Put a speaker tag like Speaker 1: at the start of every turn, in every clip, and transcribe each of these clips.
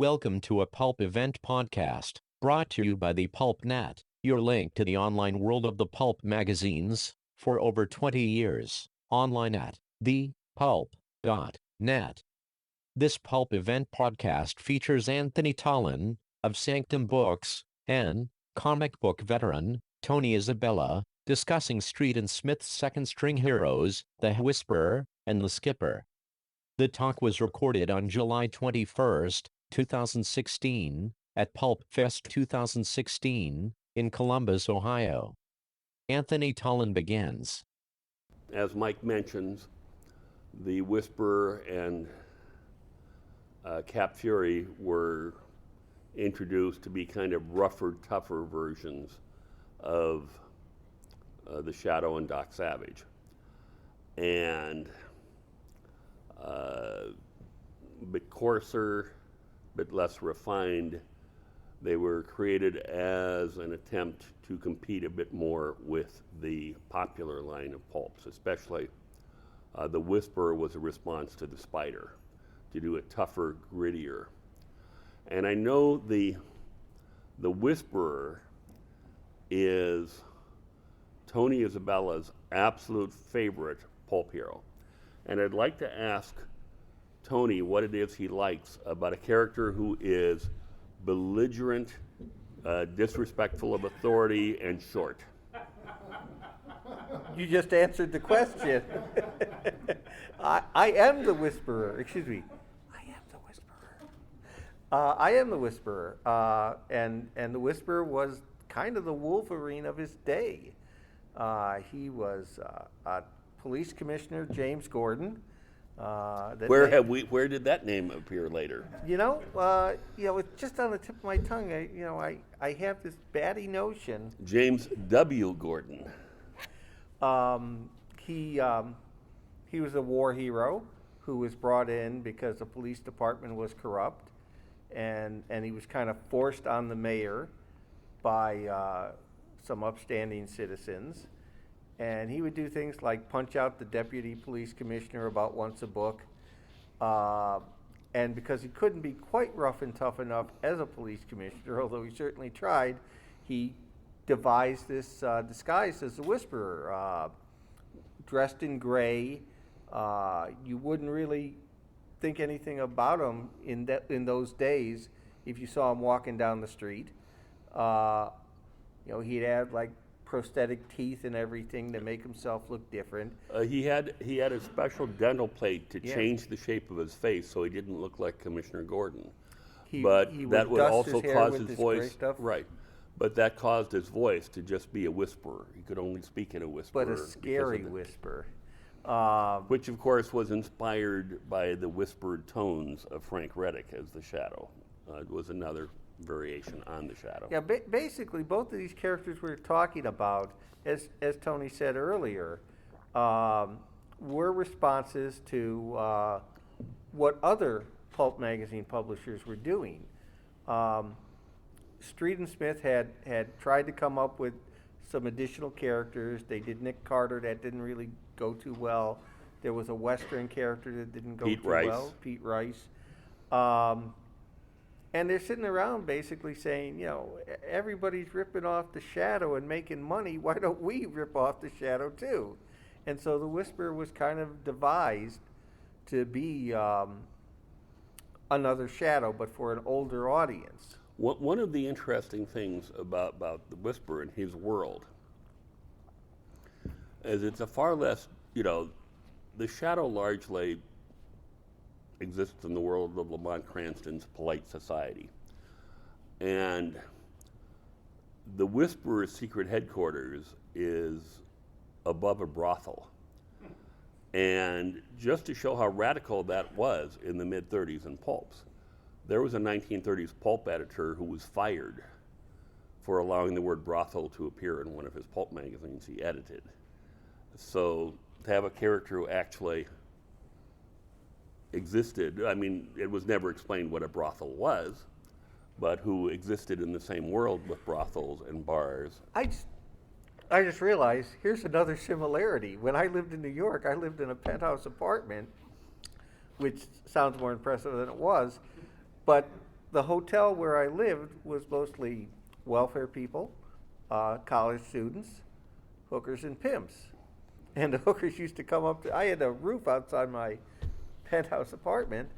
Speaker 1: Welcome to a Pulp Event podcast, brought to you by the PulpNet, your link to the online world of the pulp magazines, for over 20 years, online at thepulp.net. This Pulp Event podcast features Anthony Tollin, of Sanctum Books, and comic book veteran, Tony Isabella, discussing Street and Smith's second-string heroes, The Whisperer and The Skipper. The talk was recorded on July 21st, 2016, at PulpFest 2016, in Columbus, Ohio. Anthony Tollin begins.
Speaker 2: As Mike mentions, the Whisperer and Cap Fury were introduced to be kind of rougher, tougher versions of the Shadow and Doc Savage. And a bit coarser, bit less refined. They were created as an attempt to compete a bit more with the popular line of pulps, especially the Whisperer was a response to the Spider, to do it tougher, grittier. And I know the Whisperer is Tony Isabella's absolute favorite pulp hero. And I'd like to ask Tony what it is he likes about a character who is belligerent, disrespectful of authority, and short.
Speaker 3: You just answered the question. I am the Whisperer. Excuse me. I am the Whisperer. I am the Whisperer. And the Whisperer was kind of the Wolverine of his day. He was Police Commissioner James Gordon.
Speaker 2: Where did that name appear later?
Speaker 3: It's just on the tip of my tongue. I have this batty notion.
Speaker 2: James W. Gordon.
Speaker 3: He was a war hero who was brought in because the police department was corrupt, and he was kind of forced on the mayor by some upstanding citizens. And he would do things like punch out the deputy police commissioner about once a book. And because he couldn't be quite rough and tough enough as a police commissioner, although he certainly tried, he devised this disguise as the Whisperer. Dressed in gray, you wouldn't really think anything about him in those days if you saw him walking down the street. He'd have like prosthetic teeth and everything to make himself look different.
Speaker 2: He had a special dental plate to change the shape of his face so he didn't look like Commissioner Gordon. But that would also cause his voice. Right. But that caused his voice to just be a whisperer. He could only speak in a whisper.
Speaker 3: But a scary whisper.
Speaker 2: Which, of course, was inspired by the whispered tones of Frank Reddick as the Shadow. It was another variation on the Shadow.
Speaker 3: Yeah, basically, both of these characters we're talking about, as Tony said earlier, were responses to what other pulp magazine publishers were doing. Street and Smith had tried to come up with some additional characters. They did Nick Carter, that didn't really go too well. There was a Western character that didn't go too well, Pete Rice. And they're sitting around basically saying, everybody's ripping off the Shadow and making money. Why don't we rip off the Shadow too? And so the Whisperer was kind of devised to be another Shadow, but for an older audience.
Speaker 2: One of the interesting things about the Whisperer and his world is it's a far less, the Shadow largely exists in the world of Lamont Cranston's polite society. And the Whisperer's secret headquarters is above a brothel. And just to show how radical that was in the mid-30s in pulps, there was a 1930s pulp editor who was fired for allowing the word brothel to appear in one of his pulp magazines he edited. So to have a character who actually existed, it was never explained what a brothel was, but who existed in the same world with brothels and bars.
Speaker 3: I just realized, here's another similarity. When I lived in New York, I lived in a penthouse apartment, which sounds more impressive than it was, but the hotel where I lived was mostly welfare people, college students, hookers, and pimps. And the hookers used to come up to, I had a roof outside my penthouse apartment,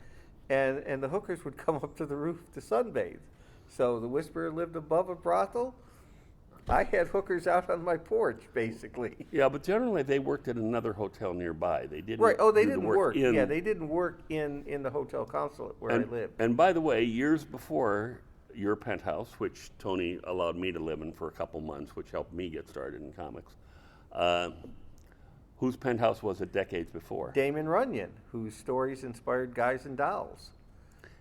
Speaker 3: and the hookers would come up to the roof to sunbathe. So the Whisperer lived above a brothel. I had hookers out on my porch, basically.
Speaker 2: Yeah, but generally they worked at another hotel nearby. They didn't.
Speaker 3: Right. Oh, they
Speaker 2: do the
Speaker 3: didn't work.
Speaker 2: in.
Speaker 3: Yeah, they didn't work in the hotel consulate where I lived.
Speaker 2: And by the way, years before your penthouse, which Tony allowed me to live in for a couple months, which helped me get started in comics, whose penthouse was it decades before?
Speaker 3: Damon Runyon, whose stories inspired Guys and Dolls.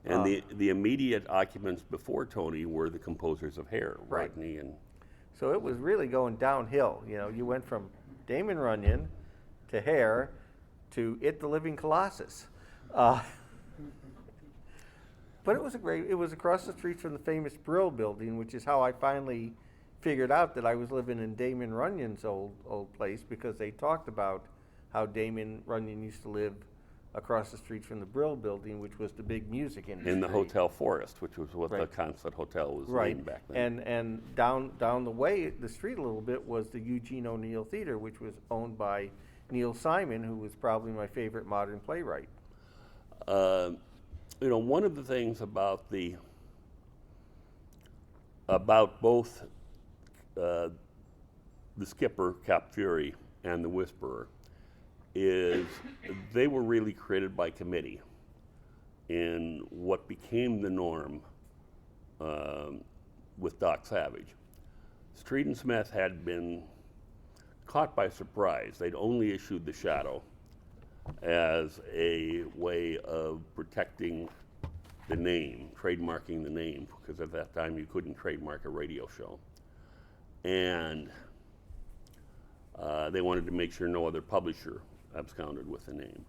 Speaker 2: And the immediate occupants before Tony were the composers of Hair,
Speaker 3: Right.
Speaker 2: Rodney and.
Speaker 3: So it was really going downhill. You know, you went from Damon Runyon to Hair to It the Living Colossus. But it was it was across the street from the famous Brill building, which is how I finally figured out that I was living in Damon Runyon's old place, because they talked about how Damon Runyon used to live across the street from the Brill building, which was the big music industry.
Speaker 2: In the Hotel Forest, which was what
Speaker 3: Right.
Speaker 2: the Consulate Hotel was
Speaker 3: Right.
Speaker 2: named back then.
Speaker 3: And down the way, the street a little bit, was the Eugene O'Neill Theater, which was owned by Neil Simon, who was probably my favorite modern playwright.
Speaker 2: One of the things about both the Skipper, Cap Fury, and the Whisperer is they were really created by committee in what became the norm with Doc Savage. Street and Smith had been caught by surprise. They'd only issued the Shadow as a way of protecting the name, trademarking the name, because at that time you couldn't trademark a radio show. And they wanted to make sure no other publisher absconded with the name.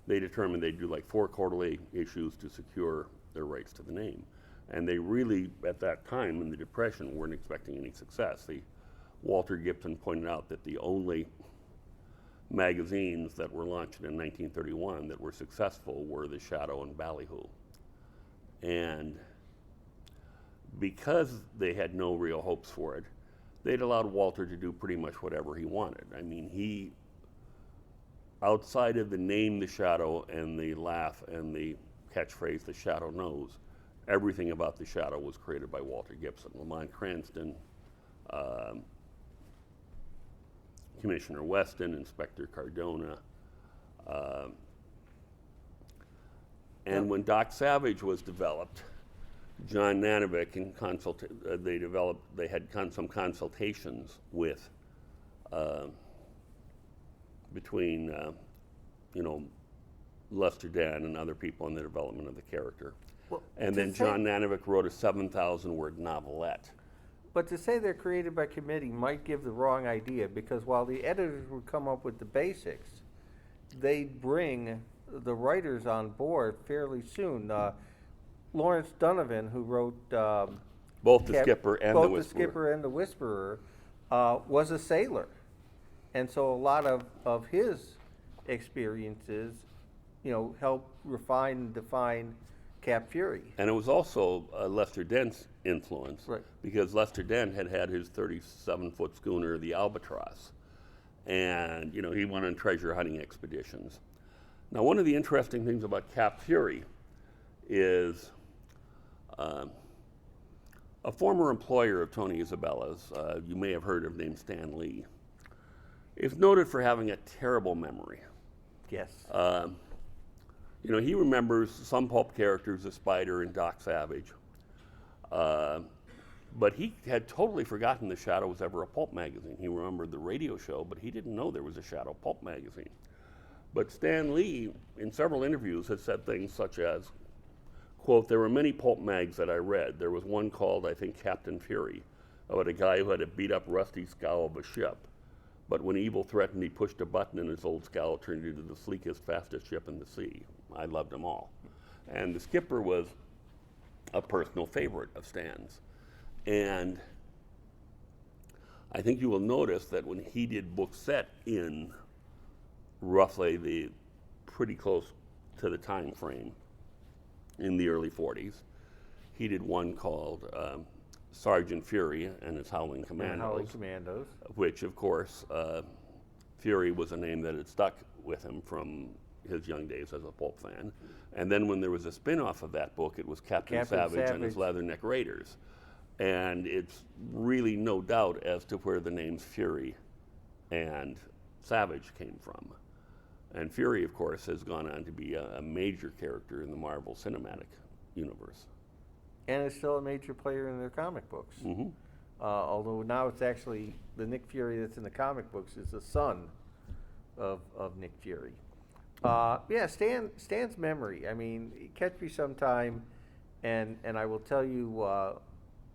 Speaker 2: They determined they'd do like 4 quarterly issues to secure their rights to the name. And they really, at that time in the Depression, weren't expecting any success. Walter Gibson pointed out that the only magazines that were launched in 1931 that were successful were The Shadow and Ballyhoo. And because they had no real hopes for it, they'd allowed Walter to do pretty much whatever he wanted. I mean, he, outside of the name The Shadow and the laugh and the catchphrase The Shadow Knows, everything about The Shadow was created by Walter Gibson. Lamont Cranston, Commissioner Weston, Inspector Cardona. And when Doc Savage was developed, John Nanovic they had some consultations with between Lester Dan and other people in the development of the character.
Speaker 3: Well,
Speaker 2: and then John Nanovic wrote a 7,000-word novelette.
Speaker 3: But to say they're created by committee might give the wrong idea, because while the editors would come up with the basics, they'd bring the writers on board fairly soon. Lawrence Donovan, who wrote
Speaker 2: both the Skipper and the Whisperer.
Speaker 3: Both the Skipper and the Whisperer, was a sailor. And so a lot of his experiences, helped refine and define Cap Fury.
Speaker 2: And it was also Lester Dent's influence,
Speaker 3: Right.
Speaker 2: because Lester Dent had his 37-foot schooner, the Albatross, and he went on treasure hunting expeditions. Now, one of the interesting things about Cap Fury is a former employer of Tony Isabella's, you may have heard of, named Stan Lee, is noted for having a terrible memory.
Speaker 3: Yes.
Speaker 2: He remembers some pulp characters, the Spider and Doc Savage, but he had totally forgotten the Shadow was ever a pulp magazine. He remembered the radio show, but he didn't know there was a Shadow pulp magazine. But Stan Lee, in several interviews, has said things such as, quote, "There were many pulp mags that I read. There was one called, I think, Captain Fury, about a guy who had a beat-up rusty scow of a ship. But when evil threatened, he pushed a button and his old scow turned into the sleekest, fastest ship in the sea. I loved them all." And the Skipper was a personal favorite of Stan's. And I think you will notice that when he did books set in roughly pretty close to the time frame in the early 40s, he did one called Sergeant Fury and his Howling
Speaker 3: Howling
Speaker 2: Commandos,
Speaker 3: Commandos.
Speaker 2: which, of course, Fury was a name that had stuck with him from his young days as a pulp fan. And then when there was a spin-off of that book, it was Captain Savage and his Leatherneck Raiders. And it's really no doubt as to where the names Fury and Savage came from. And Fury, of course, has gone on to be a major character in the Marvel Cinematic Universe.
Speaker 3: And is still a major player in their comic books.
Speaker 2: Mm-hmm.
Speaker 3: Although now it's actually the Nick Fury that's in the comic books is the son of Nick Fury. Yeah, Stan's memory. I mean, catch me sometime, and I will tell you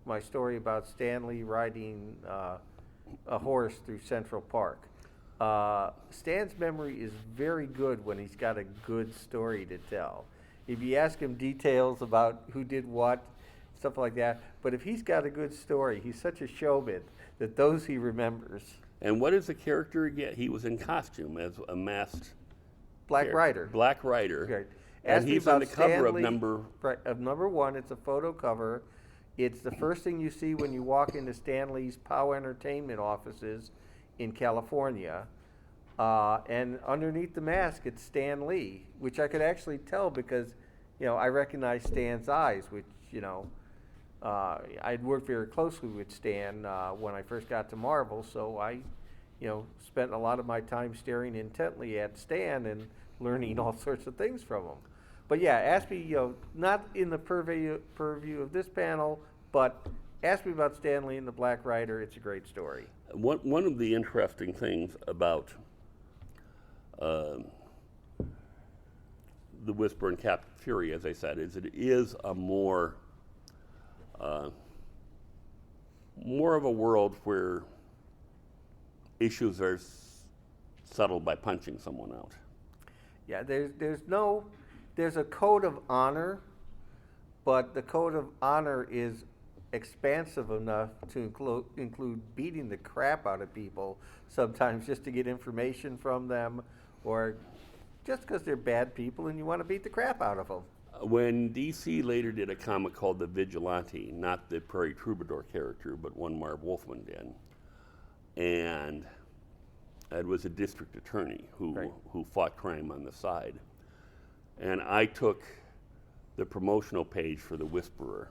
Speaker 3: my story about Stanley riding a horse through Central Park. Stan's memory is very good when he's got a good story to tell. If you ask him details about who did what, stuff like that, but if he's got a good story, he's such a showman that those he remembers.
Speaker 2: And what is the character again? He was in costume as a masked
Speaker 3: Black Rider.
Speaker 2: Black Rider.
Speaker 3: Right.
Speaker 2: And
Speaker 3: Ask me
Speaker 2: he's on
Speaker 3: about
Speaker 2: the cover
Speaker 3: Stanley,
Speaker 2: of
Speaker 3: number one. It's a photo cover. It's the first thing you see when you walk into Stanley's POW Entertainment offices in California. And underneath the mask, it's Stan Lee, which I could actually tell because, I recognize Stan's eyes, which, I'd worked very closely with Stan when I first got to Marvel, so I, spent a lot of my time staring intently at Stan and learning all sorts of things from him. But yeah, ask me, not in the purview of this panel, but ask me about Stan Lee and the Black Rider. It's a great story.
Speaker 2: One of the interesting things about the Whisper and Captain Fury, as I said, is it is a more of a world where issues are settled by punching someone out.
Speaker 3: Yeah, there's a code of honor, but the code of honor is expansive enough to include beating the crap out of people sometimes just to get information from them, or just because they're bad people and you want to beat the crap out of them.
Speaker 2: When DC later did a comic called The Vigilante, not the Prairie Troubadour character, but one Marv Wolfman did, and it was a district attorney who fought crime on the side. And I took the promotional page for The Whisperer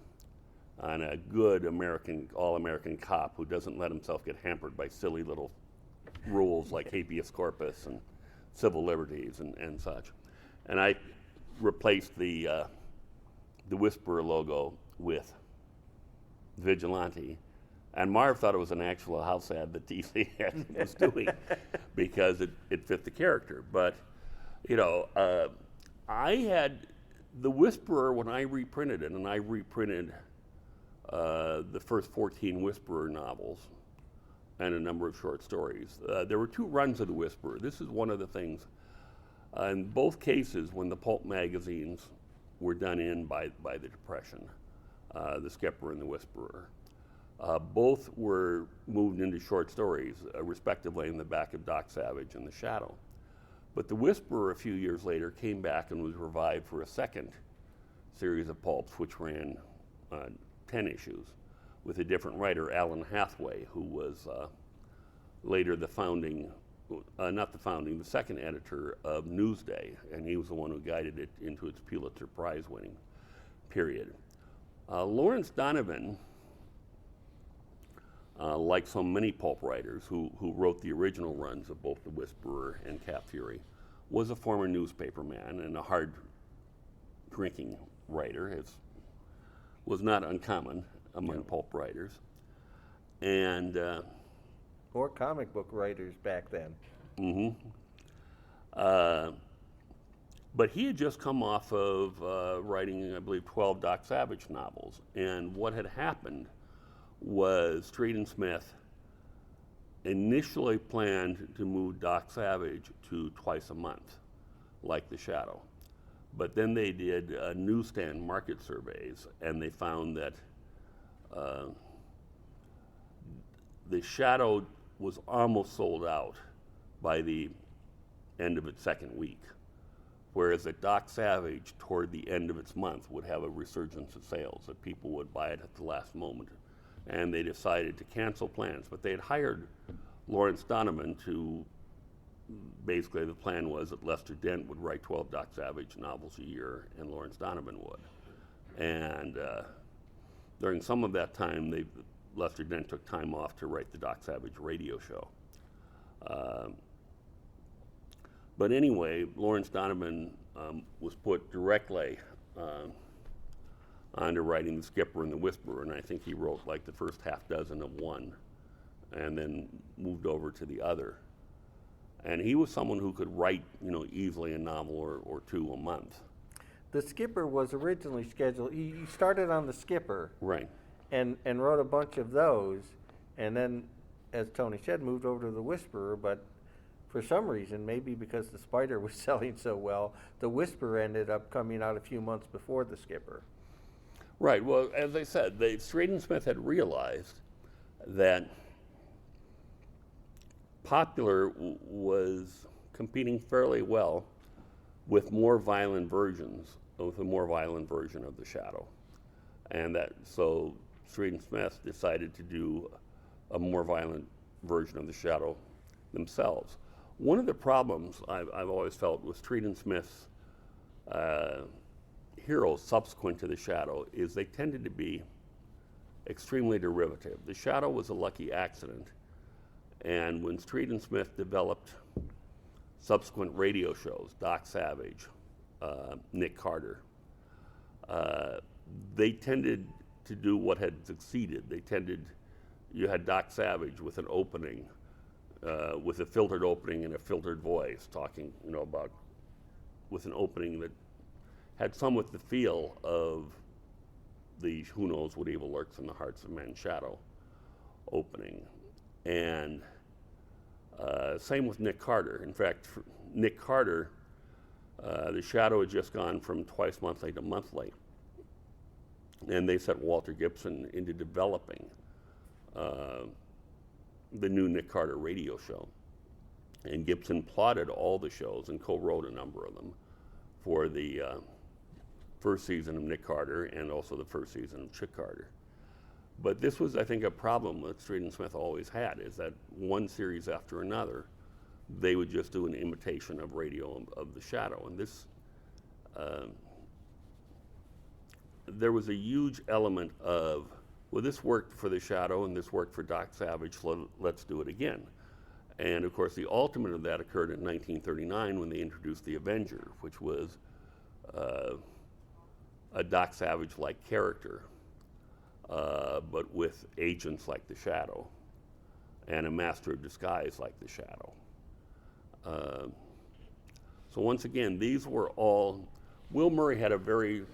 Speaker 2: on a good all-American cop who doesn't let himself get hampered by silly little rules like habeas corpus and civil liberties and such. And I replaced the Whisperer logo with Vigilante. And Marv thought it was an actual house ad that DC was doing because it fit the character. But, I had the Whisperer when I reprinted it, and I reprinted the first 14 Whisperer novels and a number of short stories. There were 2 runs of the Whisperer. This is one of the things. In both cases, when the pulp magazines were done in by the Depression, the Skipper and the Whisperer, both were moved into short stories, respectively in the back of Doc Savage and The Shadow. But the Whisperer, a few years later, came back and was revived for a second series of pulps, which ran 10 issues, with a different writer, Alan Hathaway, who was later the second editor of Newsday, and he was the one who guided it into its Pulitzer Prize-winning period. Lawrence Donovan, like so many pulp writers who wrote the original runs of both The Whisperer and Cap Fury, was a former newspaperman and a hard-drinking writer. It was not uncommon among pulp writers. And
Speaker 3: or comic book writers back then.
Speaker 2: But he had just come off of writing, I believe, 12 Doc Savage novels. And what had happened was Street and Smith initially planned to move Doc Savage to twice a month, like The Shadow. But then they did newsstand market surveys, and they found that The Shadow was almost sold out by the end of its second week, whereas that Doc Savage, toward the end of its month, would have a resurgence of sales, that people would buy it at the last moment. And they decided to cancel plans. But they had hired Lawrence Donovan to, basically the plan was that Lester Dent would write 12 Doc Savage novels a year, and Lawrence Donovan would. And during some of that time, Lester Dent took time off to write the Doc Savage radio show. But anyway, Lawrence Donovan was put directly onto writing The Skipper and the Whisperer, and I think he wrote like the first half dozen of one, and then moved over to the other. And he was someone who could write, easily a novel or two a month.
Speaker 3: The Skipper was originally scheduled. He started on The Skipper,
Speaker 2: right,
Speaker 3: and wrote a bunch of those, and then, as Tony said, moved over to The Whisperer. But for some reason, maybe because The Spider was selling so well, The Whisperer ended up coming out a few months before The Skipper.
Speaker 2: Right. Well, as I said, Straight and Smith had realized that Popular was competing fairly well with more violent versions, with a more violent version of The Shadow. And so Straight and Smith decided to do a more violent version of The Shadow themselves. One of the problems I've always felt with Straight and Smith's heroes subsequent to The Shadow is they tended to be extremely derivative. The Shadow was a lucky accident, and when Street and Smith developed subsequent radio shows, Doc Savage, Nick Carter, they tended to do what had succeeded. You had Doc Savage with an opening, with a filtered opening and a filtered voice, talking, with an opening that had somewhat the feel of the "Who Knows What Evil Lurks in the Hearts of Men" Shadow opening. And same with Nick Carter. In fact, for Nick Carter, The Shadow had just gone from twice monthly to monthly. And they set Walter Gibson into developing the new Nick Carter radio show. And Gibson plotted all the shows and co-wrote a number of them for the first season of Nick Carter and also the first season of Chick Carter. But this was, I think, a problem that Street and Smith always had, is that one series after another, they would just do an imitation of radio of The Shadow. And this, there was a huge element of, well, this worked for The Shadow and this worked for Doc Savage, so let's do it again. And of course, the ultimate of that occurred in 1939 when they introduced The Avenger, which was a Doc Savage-like character, but with agents like The Shadow and a master of disguise like The Shadow. So once again, these were all, Will Murray had a very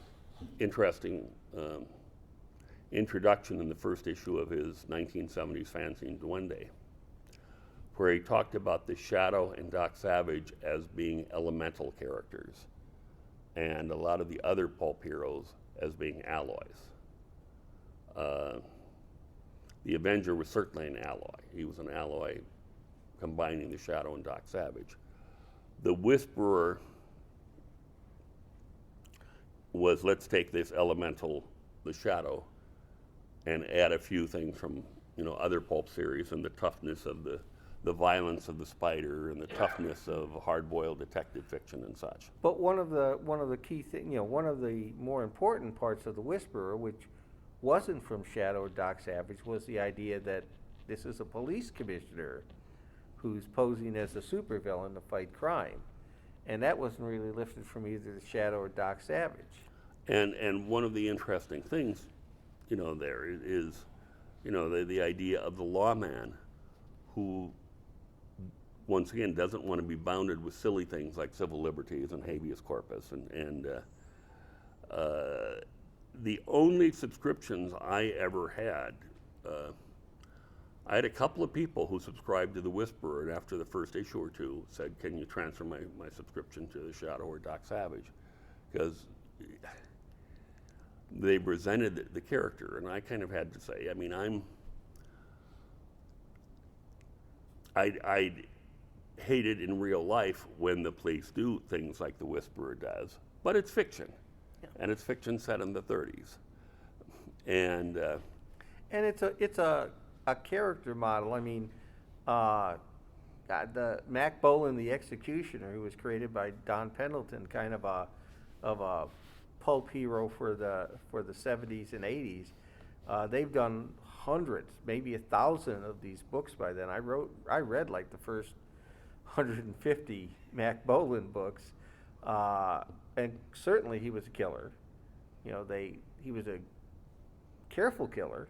Speaker 2: interesting introduction in the first issue of his 1970s fanzine, Duende, where he talked about The Shadow and Doc Savage as being elemental characters, and a lot of the other pulp heroes as being alloys. The Avenger was certainly an alloy. He was an alloy combining The Shadow and Doc Savage. The Whisperer was, let's take this elemental, The Shadow, and add a few things from other pulp series, and the toughness of the violence of the Spider and the toughness of hard-boiled detective fiction and such.
Speaker 3: But one of the key things, one of the more important parts of The Whisperer, which wasn't from Shadow or Doc Savage, was the idea that this is a police commissioner who's posing as a supervillain to fight crime. And that wasn't really lifted from either The Shadow or Doc Savage.
Speaker 2: And one of the interesting things, there is, the idea of the lawman who, once again, doesn't want to be bounded with silly things like civil liberties and habeas corpus. And the only subscriptions I ever had, I had a couple of people who subscribed to The Whisperer, and after the first issue or two said, can you transfer my subscription to The Shadow or Doc Savage? Because they presented the character, and I kind of had to say, I hated in real life when the police do things like the Whisperer does. But it's fiction, and it's fiction set in the 30s. And
Speaker 3: it's a character model. I mean, the Mac Bolan, the Executioner, who was created by Don Pendleton, kind of a pulp hero for the 70s and 80s. They've done hundreds, maybe 1,000 of these books by then. I read like the first 150 Mac Bolan books, and certainly he was a killer. You know, he was a careful killer.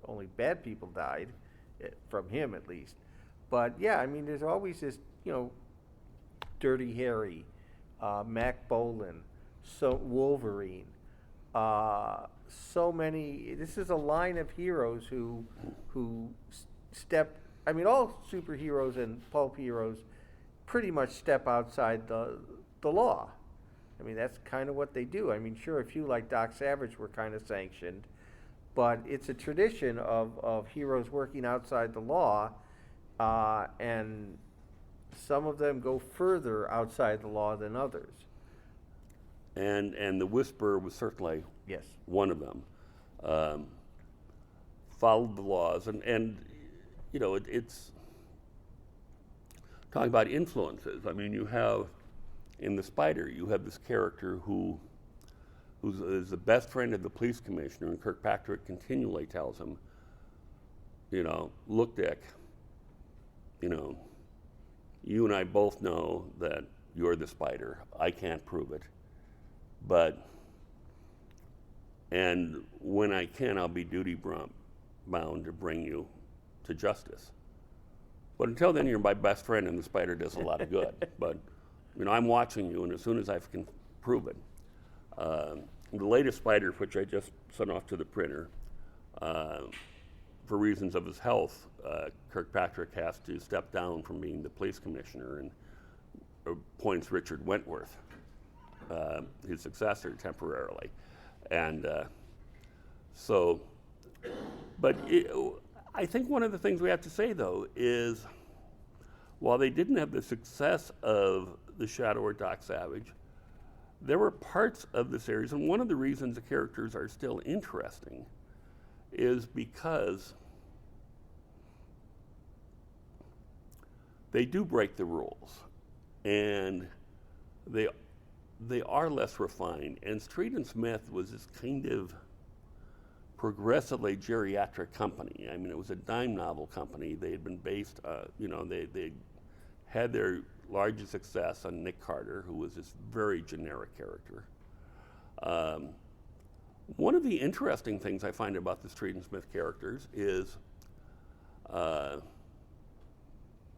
Speaker 3: Only bad people died, from him at least. But yeah, I mean, there's always this, you know, Dirty Harry, Mac Bolan, so Wolverine, so many. This is a line of heroes who step. I mean, all superheroes and pulp heroes pretty much step outside the law. I mean, that's kind of what they do. I mean, sure, a few like Doc Savage were kind of sanctioned, but it's a tradition of heroes working outside the law, and some of them go further outside the law than others.
Speaker 2: And the Whisperer was certainly
Speaker 3: Yes.
Speaker 2: one of them. Followed the laws, and you know, it's talking about influences. I mean, you have in the Spider, you have this character who is the best friend of the police commissioner, and Kirkpatrick continually tells him, you know, look, Dick, you know, you and I both know that you're the Spider. I can't prove it, and when I can, I'll be duty bound to bring you to justice. But until then, you're my best friend, and the Spider does a lot of good. But, you know, I'm watching you, and as soon as I can prove it. The latest Spider, which I just sent off to the printer, for reasons of his health, Kirkpatrick has to step down from being the police commissioner and appoints Richard Wentworth, his successor, temporarily. And I think one of the things we have to say, though, is while they didn't have the success of The Shadow or Doc Savage, there were parts of the series, and one of the reasons the characters are still interesting is because they do break the rules, and they are less refined. And Street and Smith was this kind of progressively geriatric company. I mean, it was a dime novel company. They had been based, they had their largest success on Nick Carter, who was this very generic character. One of the interesting things I find about the Street and Smith characters is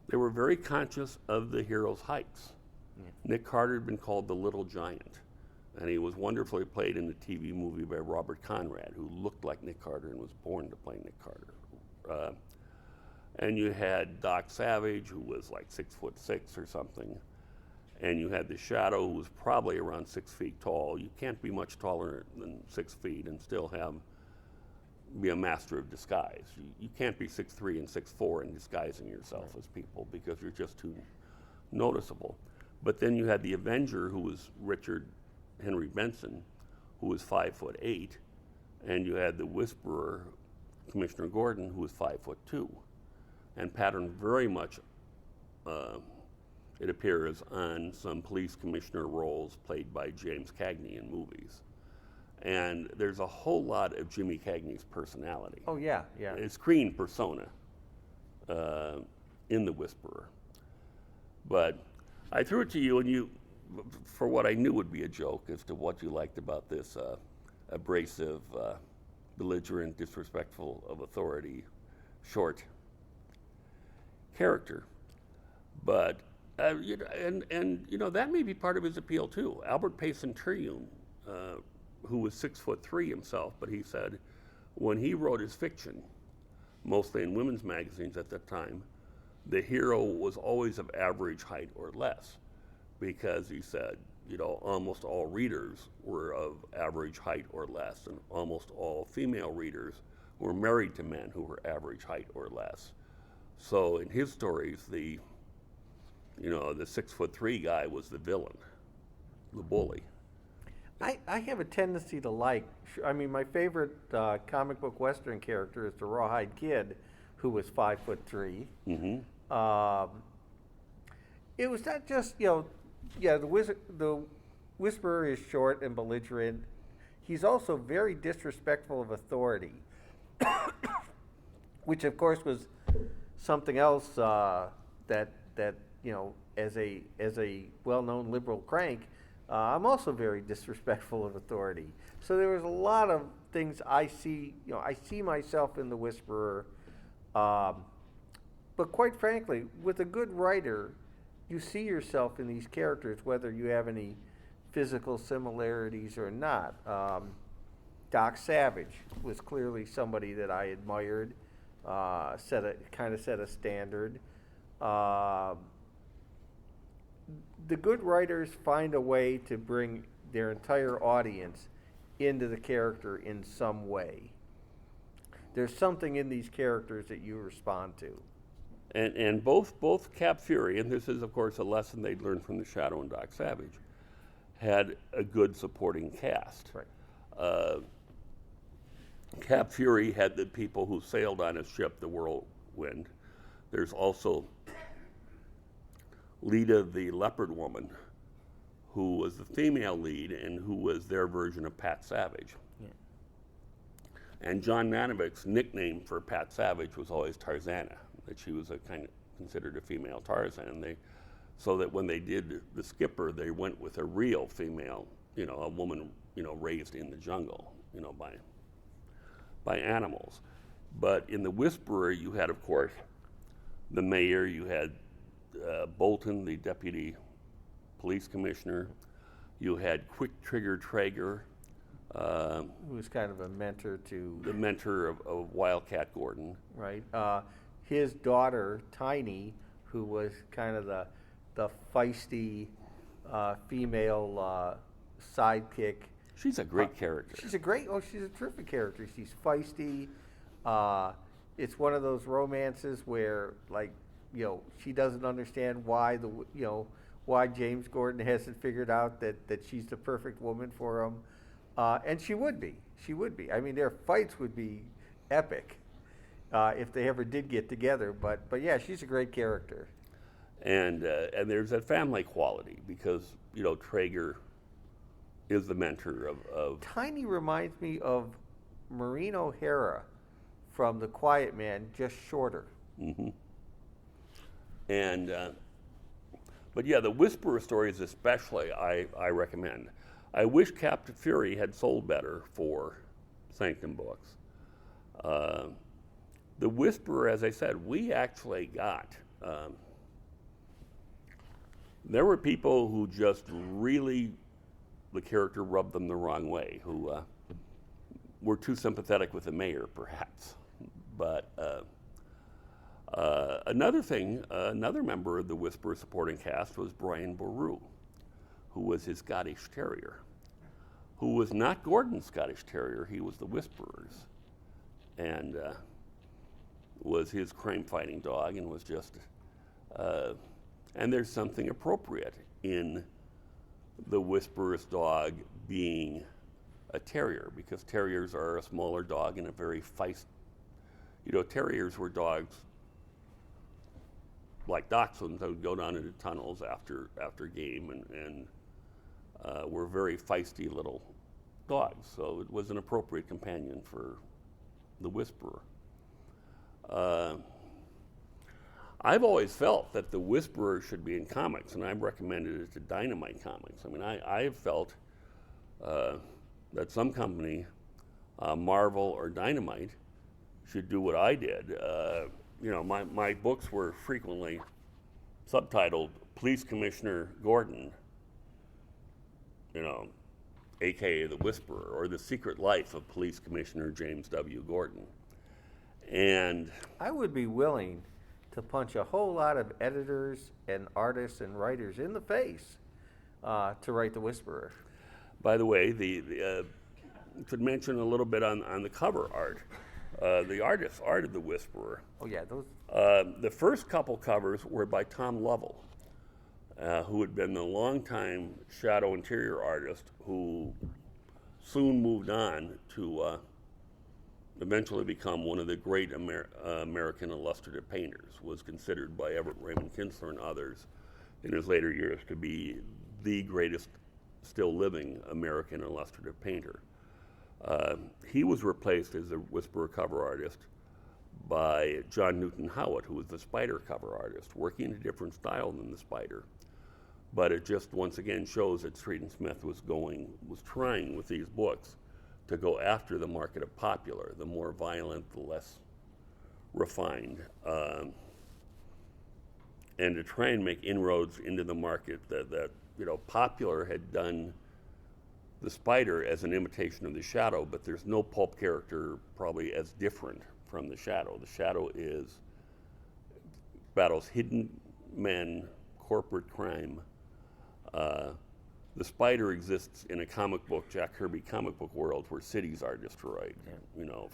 Speaker 2: they were very conscious of the hero's heights. Yeah. Nick Carter had been called the Little Giant, and he was wonderfully played in the TV movie by Robert Conrad, who looked like Nick Carter and was born to play Nick Carter. And you had Doc Savage, who was like 6'6" or something, and you had the Shadow, who was probably around 6 feet tall. You can't be much taller than 6 feet and still be a master of disguise. You can't be 6'3" and 6'4" and disguising yourself as people, because you're just too noticeable. But then you had the Avenger, who was Richard Henry Benson, who was 5'8", and you had the Whisperer, Commissioner Gordon, who was 5'2", and patterned very much, it appears, on some police commissioner roles played by James Cagney in movies. And there's a whole lot of Jimmy Cagney's personality.
Speaker 3: Oh, yeah, yeah.
Speaker 2: His screen persona in The Whisperer. But I threw it to you, and you, for what I knew would be a joke as to what you liked about this abrasive, belligerent, disrespectful of authority, short character. But, that may be part of his appeal, too. Albert Payson Trioun, who was 6'3" himself, but he said when he wrote his fiction, mostly in women's magazines at that time, the hero was always of average height or less, because he said, almost all readers were of average height or less, and almost all female readers were married to men who were average height or less. So in his stories, the the 6'3" guy was the villain, the bully.
Speaker 3: I have a tendency to like, I mean, my favorite comic book Western character is the Rawhide Kid, who was 5'3".
Speaker 2: Mm-hmm.
Speaker 3: It was not just, the Whisperer is short and belligerent. He's also very disrespectful of authority, which of course was something else that as a well-known liberal crank, I'm also very disrespectful of authority. So there was a lot of things I see myself in the Whisperer. But quite frankly, with a good writer, you see yourself in these characters, whether you have any physical similarities or not. Doc Savage was clearly somebody that I admired, set a standard. The good writers find a way to bring their entire audience into the character in some way. There's something in these characters that you respond to.
Speaker 2: And both Cap Fury, and this is of course a lesson they'd learned from the Shadow and Doc Savage, had a good supporting cast.
Speaker 3: Right.
Speaker 2: Cap Fury had the people who sailed on his ship, the Whirlwind. There's also Lita, the leopard woman, who was the female lead and who was their version of Pat Savage.
Speaker 3: Yeah.
Speaker 2: And John Nanovik's nickname for Pat Savage was always Tarzana, that she was a kind of considered a female Tarzan. So that when they did the Skipper, they went with a real female, a woman, raised in the jungle, by animals. But in the Whisperer, you had, of course, the mayor, you had Bolton, the deputy police commissioner. You had Quick Trigger Traeger,
Speaker 3: who was kind of a mentor to
Speaker 2: the mentor of Wildcat Gordon.
Speaker 3: Right. His daughter Tiny, who was kind of the feisty female sidekick.
Speaker 2: She's a great character.
Speaker 3: She's a terrific character. She's feisty. It's one of those romances where, she doesn't understand why why James Gordon hasn't figured out that she's the perfect woman for him, and she would be. I mean, their fights would be epic if they ever did get together. But yeah, she's a great character.
Speaker 2: And there's that family quality because Traeger is the mentor of.
Speaker 3: Tiny reminds me of Maureen O'Hara from The Quiet Man, just shorter.
Speaker 2: Mm-hmm. And but yeah, the Whisperer stories especially I recommend. I wish Captain Fury had sold better for Sanctum Books. The Whisperer, as I said, we actually got. There were people who just really, the character rubbed them the wrong way, who were too sympathetic with the mayor, perhaps. But another member of the Whisperer supporting cast was Brian Boru, who was his Scottish Terrier, who was not Gordon's Scottish Terrier, he was the Whisperer's, and was his crime-fighting dog, and was just, and there's something appropriate in the Whisperer's dog being a terrier, because terriers are a smaller dog and a very feisty. Terriers were dogs like dachshunds that would go down into tunnels after game and were very feisty little dogs. So it was an appropriate companion for the Whisperer. I've always felt that the Whisperer should be in comics, and I've recommended it to Dynamite Comics. I mean, I've felt that some company, Marvel or Dynamite, should do what I did. My books were frequently subtitled Police Commissioner Gordon, aka the Whisperer, or The Secret Life of Police Commissioner James W. Gordon. And
Speaker 3: I would be willing to punch a whole lot of editors and artists and writers in the face to write the Whisperer.
Speaker 2: By the way, the could mention a little bit on the cover art. The artist arted the Whisperer.
Speaker 3: Oh yeah, those.
Speaker 2: The first couple covers were by Tom Lovell, who had been the longtime shadow interior artist, who soon moved on to eventually become one of the great American illustrative painters, was considered by Everett Raymond Kinsler and others in his later years to be the greatest still living American illustrative painter. He was replaced as the Whisperer cover artist by John Newton Howard, who was the Spider cover artist, working a different style than the Spider. But it just once again shows that Street and Smith was trying with these books to go after the market of popular, the more violent, the less refined, and to try and make inroads into the market that popular had done the Spider as an imitation of the Shadow, but there's no pulp character probably as different from the Shadow. The Shadow battles hidden men, corporate crime. The Spider exists in a comic book, Jack Kirby comic book world, where cities are destroyed,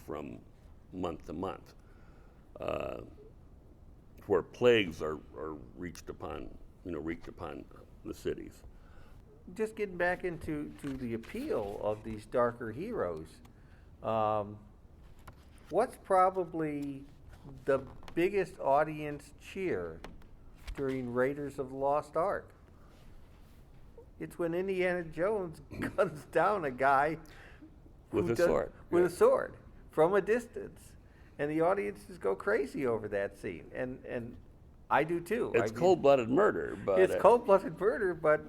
Speaker 2: from month to month, where plagues are wreaked upon the cities.
Speaker 3: Just getting back into the appeal of these darker heroes, what's probably the biggest audience cheer during Raiders of the Lost Ark? It's when Indiana Jones guns down a guy
Speaker 2: with a sword.
Speaker 3: With a sword from a distance. And the audiences go crazy over that scene. And I do too.
Speaker 2: It's cold-blooded murder, but
Speaker 3: it's cold-blooded murder, but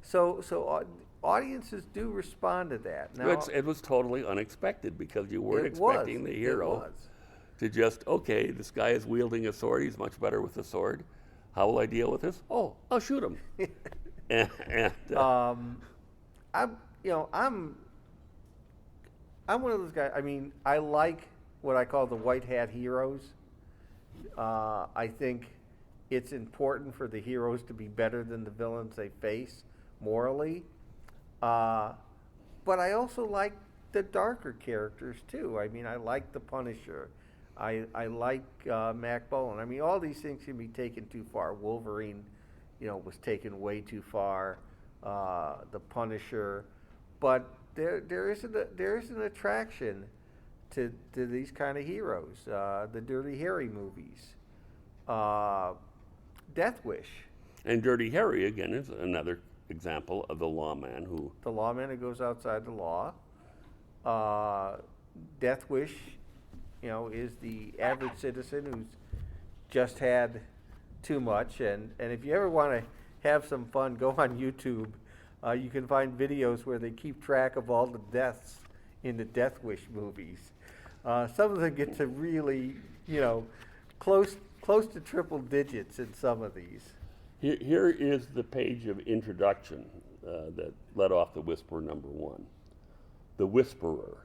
Speaker 3: so audiences do respond to that. Now,
Speaker 2: it was totally unexpected because you weren't expecting the hero to just, okay, this guy is wielding a sword, he's much better with a sword. How will I deal with this? Oh, I'll shoot him.
Speaker 3: I'm one of those guys. I mean, I like what I call the white hat heroes. I think it's important for the heroes to be better than the villains they face morally. But I also like the darker characters too. I mean, I like the Punisher. I like Mac Bolan. I mean, all these things can be taken too far. Wolverine, was taken way too far. The Punisher, but there is an attraction to these kind of heroes. The Dirty Harry movies, Death Wish,
Speaker 2: and Dirty Harry again is another example of the lawman who
Speaker 3: goes outside the law. Death Wish, is the average citizen who's just had too much, and if you ever want to have some fun, go on YouTube. You can find videos where they keep track of all the deaths in the Death Wish movies. Some of them get to really, close to triple digits in some of these.
Speaker 2: Here is the page of introduction that led off the Whisperer #1. The Whisperer.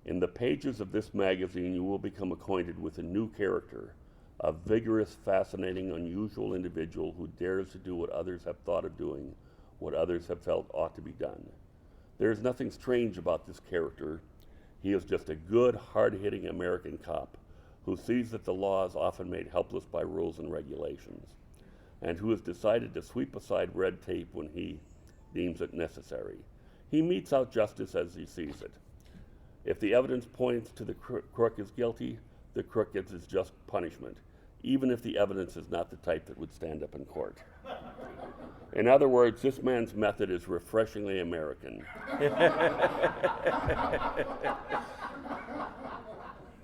Speaker 2: In the pages of this magazine, you will become acquainted with a new character, a vigorous, fascinating, unusual individual who dares to do what others have thought of doing, what others have felt ought to be done. There is nothing strange about this character. He is just a good, hard-hitting American cop who sees that the law is often made helpless by rules and regulations, and who has decided to sweep aside red tape when he deems it necessary. He metes out justice as he sees it. If the evidence points to the crook is guilty, the crook gets his just punishment, even if the evidence is not the type that would stand up in court. In other words, this man's method is refreshingly American.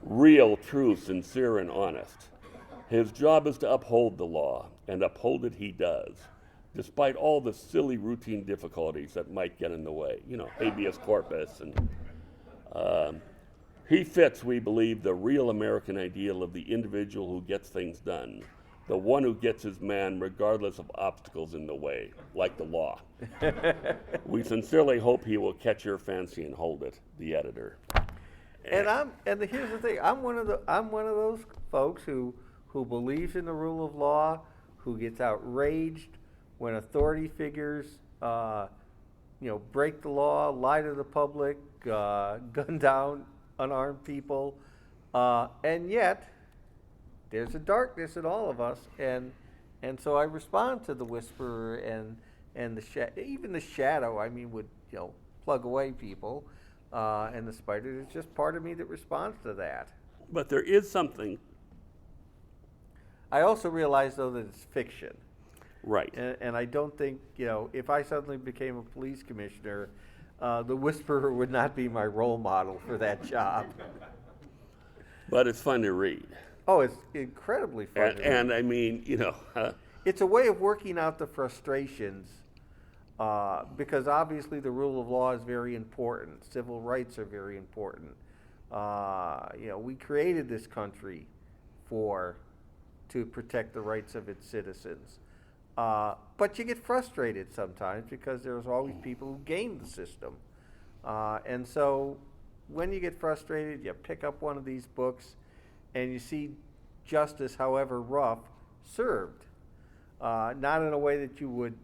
Speaker 2: Real, true, sincere, and honest. His job is to uphold the law, and uphold it he does, despite all the silly routine difficulties that might get in the way. Habeas corpus and he fits, we believe, the real American ideal of the individual who gets things done, the one who gets his man regardless of obstacles in the way, like the law. We sincerely hope he will catch your fancy and hold it, the editor.
Speaker 3: And here's the thing: I'm one of those folks who believes in the rule of law, who gets outraged when authority figures, break the law, lie to the public, gun down unarmed people, and yet there's a darkness in all of us, and And so I respond to the Whisperer and even the Shadow. I mean, would plug away people, and the Spider. There's just part of me that responds to that.
Speaker 2: But there is something.
Speaker 3: I also realize though that it's fiction.
Speaker 2: Right.
Speaker 3: And I don't think if I suddenly became a police commissioner, the Whisperer would not be my role model for that job.
Speaker 2: But it's fun to read.
Speaker 3: Oh, it's incredibly fun.
Speaker 2: And I mean,
Speaker 3: it's a way of working out the frustrations, because obviously the rule of law is very important. Civil rights are very important. We created this country to protect the rights of its citizens. But you get frustrated sometimes because there's always people who game the system. And so when you get frustrated, you pick up one of these books and you see justice, however rough, served. Not in a way that you would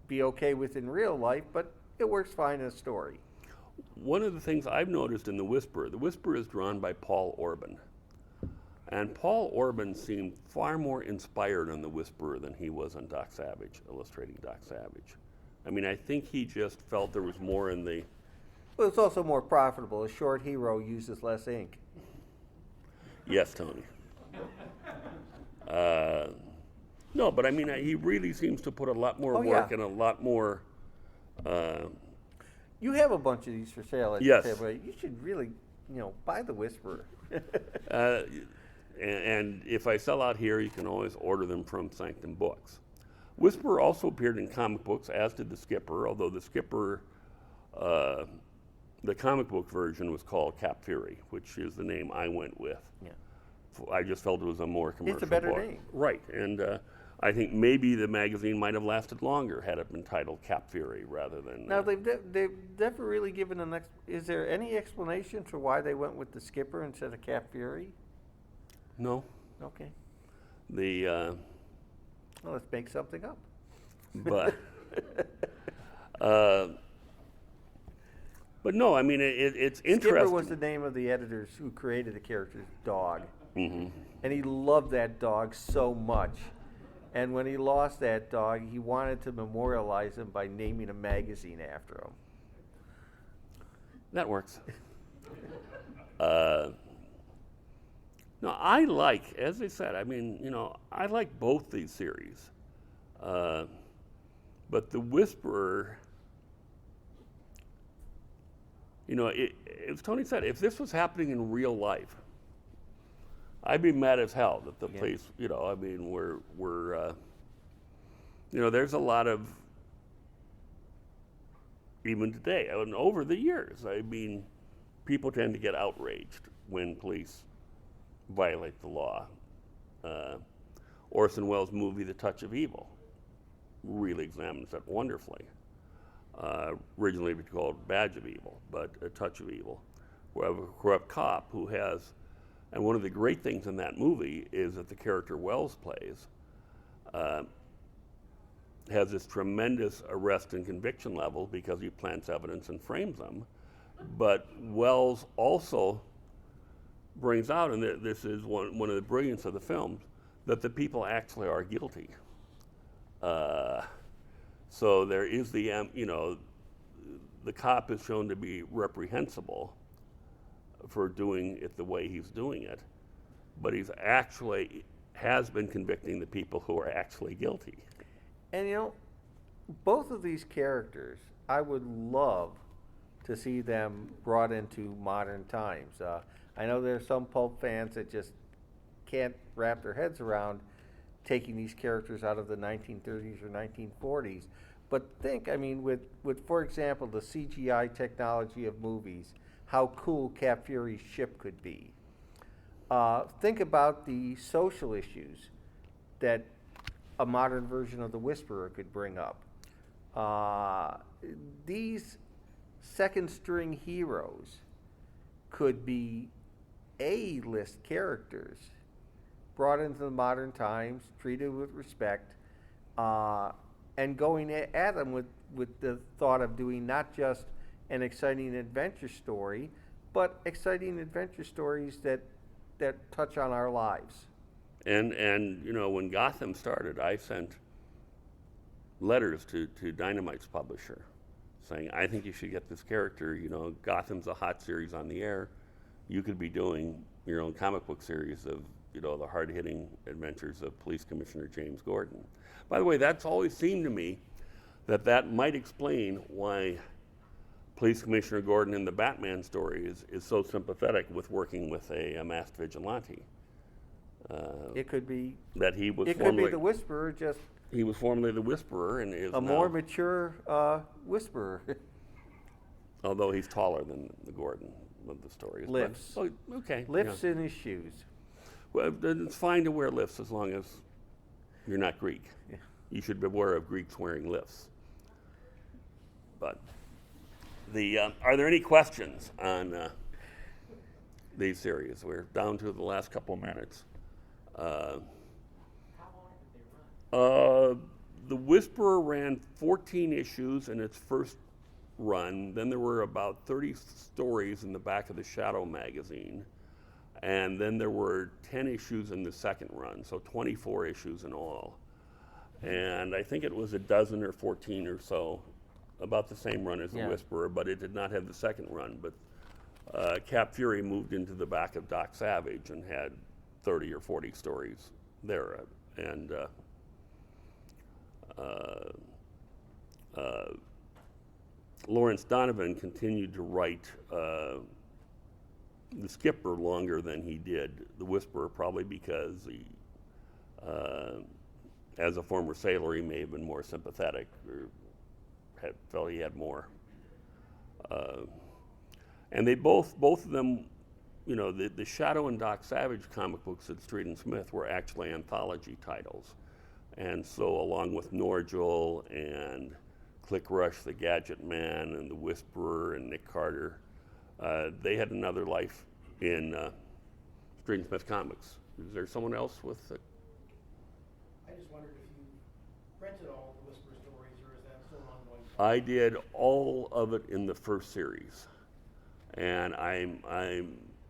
Speaker 3: be okay with in real life, but it works fine in a story.
Speaker 2: One of the things I've noticed in The Whisperer is drawn by Paul Orban. And Paul Orban seemed far more inspired on The Whisperer than he was on Doc Savage, illustrating Doc Savage. I mean, I think he just felt there was more in the...
Speaker 3: Well, it's also more profitable. A short hero uses less ink.
Speaker 2: Yes, Tony. No, but I mean, he really seems to put a lot more work and a lot more...
Speaker 3: You have a bunch of these for sale at
Speaker 2: yes.
Speaker 3: the table. You should really, buy The Whisperer.
Speaker 2: And if I sell out here, you can always order them from Sanctum Books. Whisperer also appeared in comic books, as did the Skipper, although the Skipper, the comic book version was called Cap Fury, which is the name I went with.
Speaker 3: Yeah.
Speaker 2: I just felt it was a more commercial
Speaker 3: It's a better
Speaker 2: book.
Speaker 3: name.
Speaker 2: Right, and I think maybe the magazine might have lasted longer had it been titled Cap Fury rather than...
Speaker 3: Now, they've never really given is there any explanation for why they went with the Skipper instead of Cap Fury?
Speaker 2: No.
Speaker 3: Okay.
Speaker 2: Well,
Speaker 3: let's make something up.
Speaker 2: But no, I mean, it's interesting.
Speaker 3: Skipper was the name of the editors who created the character's dog.
Speaker 2: Mm-hmm.
Speaker 3: And he loved that dog so much. And when he lost that dog, he wanted to memorialize him by naming a magazine after him.
Speaker 2: That works. No, I like, as I said, I mean, I like both these series. But The Whisperer, as Tony said, if this was happening in real life, I'd be mad as hell that the place, I mean, we're there's a lot of, even today, and over the years, I mean, people tend to get outraged when police violate the law. Orson Welles' movie, The Touch of Evil, really examines that wonderfully. Originally it was called Badge of Evil, but A Touch of Evil, where we have a corrupt cop who has, and one of the great things in that movie is that the character Welles plays has this tremendous arrest and conviction level because he plants evidence and frames them. But Welles also brings out, and this is one of the brilliance of the film, that the people actually are guilty. So there is the cop is shown to be reprehensible for doing it the way he's doing it, but he's actually has been convicting the people who are actually guilty.
Speaker 3: And both of these characters, I would love to see them brought into modern times. I know there's some pulp fans that just can't wrap their heads around taking these characters out of the 1930s or 1940s. But think, I mean, with for example, the CGI technology of movies, how cool Cap Fury's ship could be. Think about the social issues that a modern version of The Whisperer could bring up. These second-string heroes could be A-list characters brought into the modern times, treated with respect, and going at them with the thought of doing not just an exciting adventure story, but exciting adventure stories that touch on our lives.
Speaker 2: And you know, when Gotham started, I sent letters to Dynamite's publisher saying, I think you should get this character. You know, Gotham's a hot series on the air. You could be doing your own comic book series of, you know, the hard-hitting adventures of Police Commissioner James Gordon. By the way, that's always seemed to me that might explain why Police Commissioner Gordon in the Batman story is so sympathetic with working with a masked vigilante.
Speaker 3: It could be
Speaker 2: that he was.
Speaker 3: It could be the Whisperer, just
Speaker 2: he was formerly the Whisperer, and is
Speaker 3: a
Speaker 2: now,
Speaker 3: more mature Whisperer.
Speaker 2: although he's taller than the Gordon of the stories.
Speaker 3: Lifts.
Speaker 2: But, okay.
Speaker 3: Lifts in his shoes.
Speaker 2: Well, then it's fine to wear lifts as long as you're not Greek.
Speaker 3: Yeah.
Speaker 2: You should beware of Greeks wearing lifts. But are there any questions on these series? We're down to the last couple of minutes.
Speaker 4: How long did they run?
Speaker 2: The Whisperer ran 14 issues in its first run. Then there were about 30 stories in the back of the Shadow magazine. And then there were 10 issues in the second run, so 24 issues in all. And I think it was a dozen or 14 or so, about the same run as the Whisperer, but it did not have the second run. But Cap Fury moved into the back of Doc Savage and had 30 or 40 stories there. And Lawrence Donovan continued to write the Skipper longer than he did the Whisperer, probably because as a former sailor, he may have been more sympathetic or felt he had more. And they both of them, you know, the Shadow and Doc Savage comic books at Street and Smith were actually anthology titles. And so along with Norgel and Click Rush, the Gadget Man, and the Whisperer and Nick Carter, they had another life in Street and Smith Comics. Is there someone else with it?
Speaker 4: I just wondered if you rented all the Whisper stories, or is that still ongoing?
Speaker 2: I did all of it in the first series, and I'm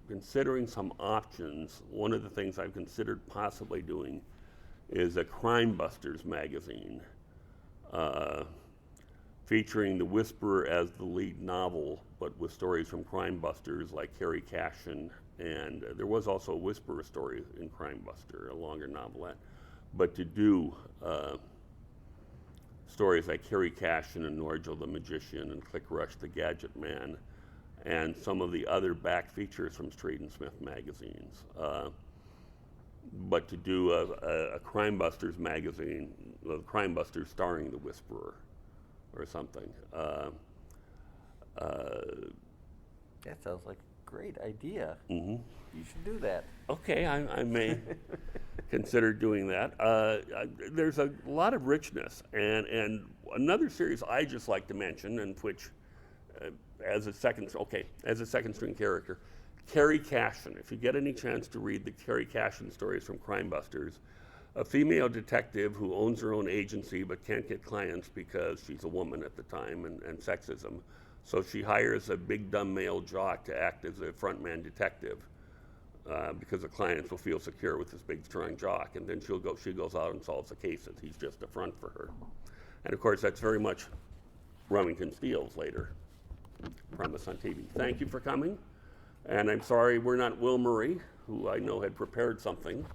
Speaker 2: considering some options. One of the things I've considered possibly doing is a Crime Busters magazine featuring the Whisperer as the lead novel, but with stories from Crime Busters like Harry Cashin, and there was also a Whisperer story in Crime Buster, a longer novelette. But to do stories like Harry Cashin and Norgel the Magician and Click Rush the Gadget Man and some of the other back features from Street and Smith magazines. But to do a Crime Busters magazine, Crime Busters starring the Whisperer or something.
Speaker 3: That sounds like a great idea.
Speaker 2: Mm-hmm.
Speaker 3: You should do that.
Speaker 2: Okay, I may consider doing that. There's a lot of richness, and another series I just like to mention, and which, as a second string character, Carrie Cashin. If you get any chance to read the Carrie Cashin stories from Crime Busters, a female detective who owns her own agency but can't get clients because she's a woman at the time and sexism. So she hires a big dumb male jock to act as a frontman detective because the clients will feel secure with this big strong jock, and then she goes out and solves the cases. He's just a front for her. And of course that's very much Remington Steele's later premise on TV. Thank you for coming. And I'm sorry we're not Will Murray, who I know had prepared something.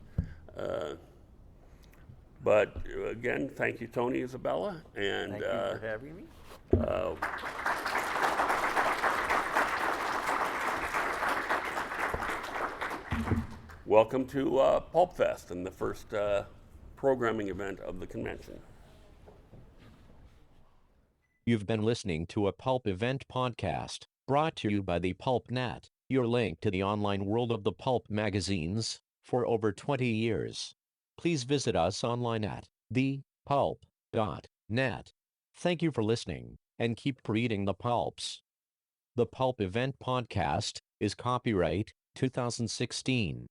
Speaker 2: But again, thank you, Tony Isabella. And
Speaker 3: Thank you for having me.
Speaker 2: Welcome to PulpFest and the first programming event of the convention.
Speaker 1: You've been listening to a Pulp Event podcast, brought to you by the Pulp Net, your link to the online world of the pulp magazines, for over 20 years. Please visit us online at thepulp.net. Thank you for listening, and keep reading the pulps. The Pulp Event podcast is copyright 2016.